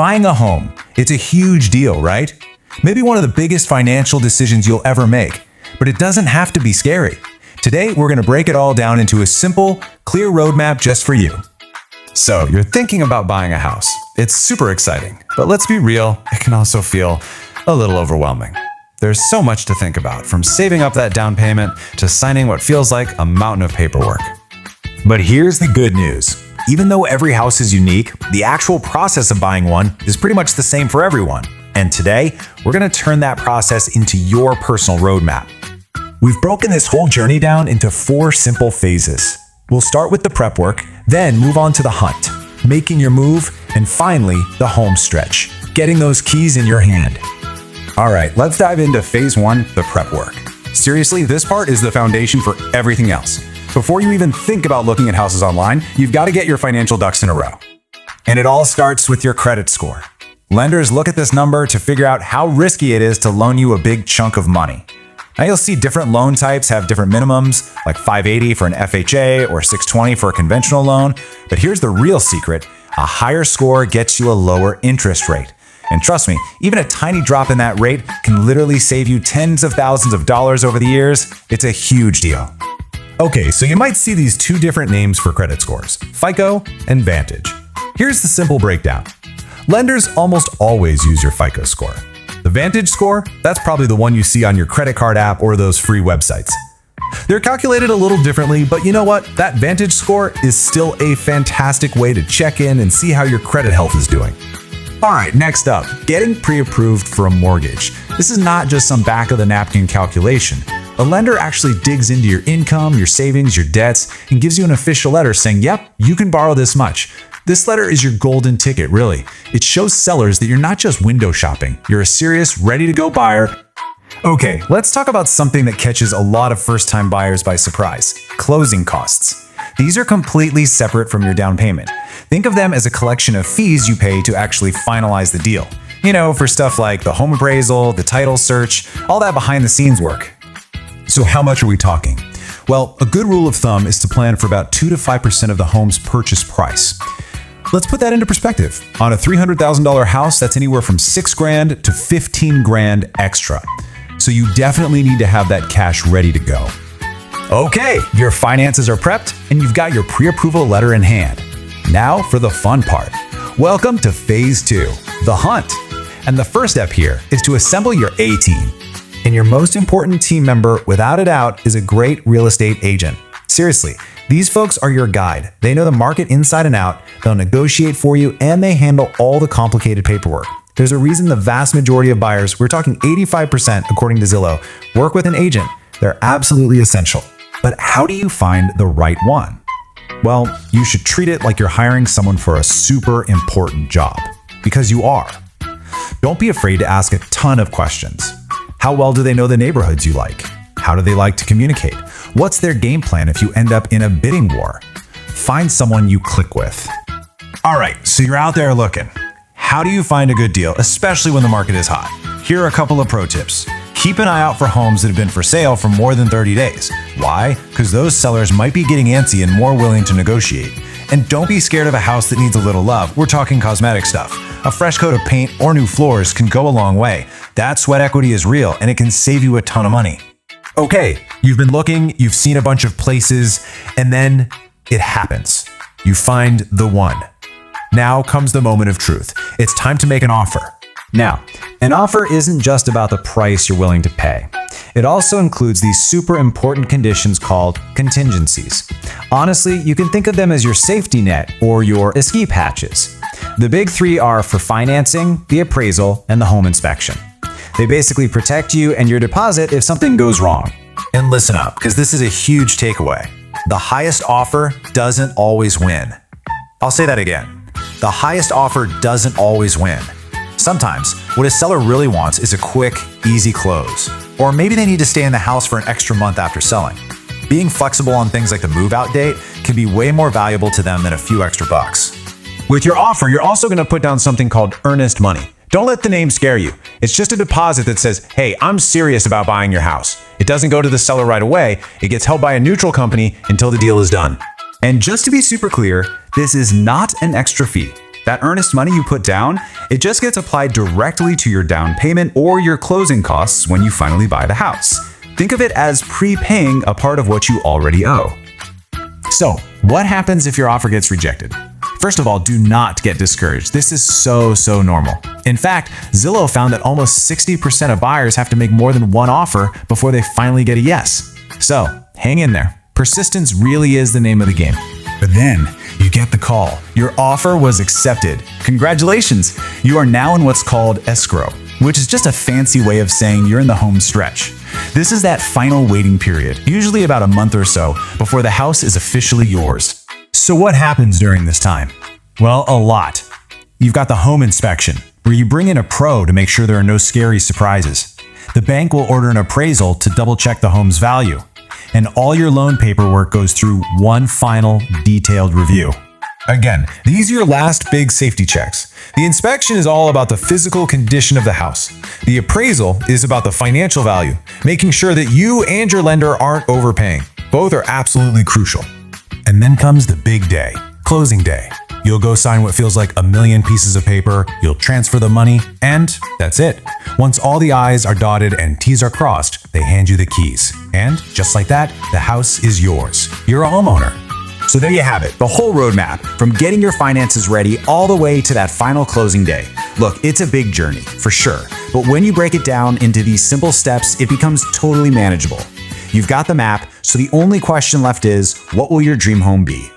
buying a home, it's a huge deal, right? Maybe one of the biggest financial decisions you'll ever make, but it doesn't have to be scary. Today, we're going to break it all down into a simple, clear roadmap just for you. So, you're thinking about buying a house. It's super exciting, but let's be real, it can also feel a little overwhelming. There's so much to think about, from saving up that down payment to signing what feels like a mountain of paperwork. But here's the good news. Even though every house is unique, the actual process of buying one is pretty much the same for everyone. And today, we're going to turn that process into your personal roadmap. We've broken this whole journey down into 4 simple phases. We'll start with the prep work, then move on to the hunt, making your move, and finally, the home stretch, getting those keys in your hand. All right, let's dive into phase 1, the prep work. Seriously, this part is the foundation for everything else. Before you even think about looking at houses online, you've got to get your financial ducks in a row. And it all starts with your credit score. Lenders look at this number to figure out how risky it is to loan you a big chunk of money. Now you'll see different loan types have different minimums, like 580 for an FHA or 620 for a conventional loan. But here's the real secret. A higher score gets you a lower interest rate. And trust me, even a tiny drop in that rate can literally save you tens of thousands of dollars over the years. It's a huge deal. Okay, so you might see these 2 different names for credit scores, FICO and Vantage. Here's the simple breakdown. Lenders almost always use your FICO score. The Vantage score, that's probably the one you see on your credit card app or those free websites. They're calculated a little differently, but you know what? That Vantage score is still a fantastic way to check in and see how your credit health is doing. All right, next up, getting pre-approved for a mortgage. This is not just some back-of-the-napkin calculation. A lender actually digs into your income, your savings, your debts, and gives you an official letter saying, yep, you can borrow this much. This letter is your golden ticket, really. It shows sellers that you're not just window shopping. You're a serious, ready-to-go buyer. Okay, let's talk about something that catches a lot of first-time buyers by surprise: closing costs. These are completely separate from your down payment. Think of them as a collection of fees you pay to actually finalize the deal. You know, for stuff like the home appraisal, the title search, all that behind-the-scenes work. So how much are we talking? Well, a good rule of thumb is to plan for about 2 to 5% of the home's purchase price. Let's put that into perspective. On a $300,000 house, that's anywhere from $6,000 to $15,000 extra. So you definitely need to have that cash ready to go. Okay, your finances are prepped and you've got your pre-approval letter in hand. Now for the fun part. Welcome to phase 2, the hunt. And the first step here is to assemble your A team. And your most important team member, without a doubt, is a great real estate agent. Seriously, these folks are your guide. They know the market inside and out, they'll negotiate for you, and they handle all the complicated paperwork. There's a reason the vast majority of buyers, we're talking 85% according to Zillow, work with an agent. They're absolutely essential. But how do you find the right one? Well, you should treat it like you're hiring someone for a super important job, because you are. Don't be afraid to ask a ton of questions. How well do they know the neighborhoods you like? How do they like to communicate? What's their game plan if you end up in a bidding war? Find someone you click with. All right, so you're out there looking. How do you find a good deal, especially when the market is hot? Here are a couple of pro tips. Keep an eye out for homes that have been for sale for more than 30 days. Why? Because those sellers might be getting antsy and more willing to negotiate. And don't be scared of a house that needs a little love. We're talking cosmetic stuff. A fresh coat of paint or new floors can go a long way. That sweat equity is real and it can save you a ton of money. Okay, you've been looking, you've seen a bunch of places, and then it happens. You find the one. Now comes the moment of truth. It's time to make an offer. Now, an offer isn't just about the price you're willing to pay. It also includes these super important conditions called contingencies. Honestly, you can think of them as your safety net or your escape hatches. The big 3 are for financing, the appraisal, and the home inspection. They basically protect you and your deposit if something goes wrong. And listen up, because this is a huge takeaway. The highest offer doesn't always win. I'll say that again. The highest offer doesn't always win. Sometimes, what a seller really wants is a quick, easy close. Or maybe they need to stay in the house for an extra month after selling. Being flexible on things like the move-out date can be way more valuable to them than a few extra bucks. With your offer, you're also going to put down something called earnest money. Don't let the name scare you. It's just a deposit that says, hey, I'm serious about buying your house. It doesn't go to the seller right away. It gets held by a neutral company until the deal is done. And just to be super clear, this is not an extra fee. That earnest money you put down, it just gets applied directly to your down payment or your closing costs when you finally buy the house. Think of it as prepaying a part of what you already owe. So, what happens if your offer gets rejected? First of all, do not get discouraged. This is so normal. In fact, Zillow found that almost 60% of buyers have to make more than one offer before they finally get a yes. So, hang in there. Persistence really is the name of the game. But then, you get the call. Your offer was accepted. Congratulations! You are now in what's called escrow, which is just a fancy way of saying you're in the home stretch. This is that final waiting period, usually about a month or so, before the house is officially yours. So what happens during this time? Well, a lot. You've got the home inspection, where you bring in a pro to make sure there are no scary surprises. The bank will order an appraisal to double-check the home's value. And all your loan paperwork goes through one final, detailed review. Again, these are your last big safety checks. The inspection is all about the physical condition of the house. The appraisal is about the financial value, making sure that you and your lender aren't overpaying. Both are absolutely crucial. And then comes the big day, closing day. You'll go sign what feels like a million pieces of paper, you'll transfer the money, and that's it. Once all the I's are dotted and T's are crossed, they hand you the keys. And just like that, the house is yours. You're a homeowner. So there you have it, the whole roadmap, from getting your finances ready all the way to that final closing day. Look, it's a big journey, for sure, but when you break it down into these simple steps, it becomes totally manageable. You've got the map, so the only question left is, what will your dream home be?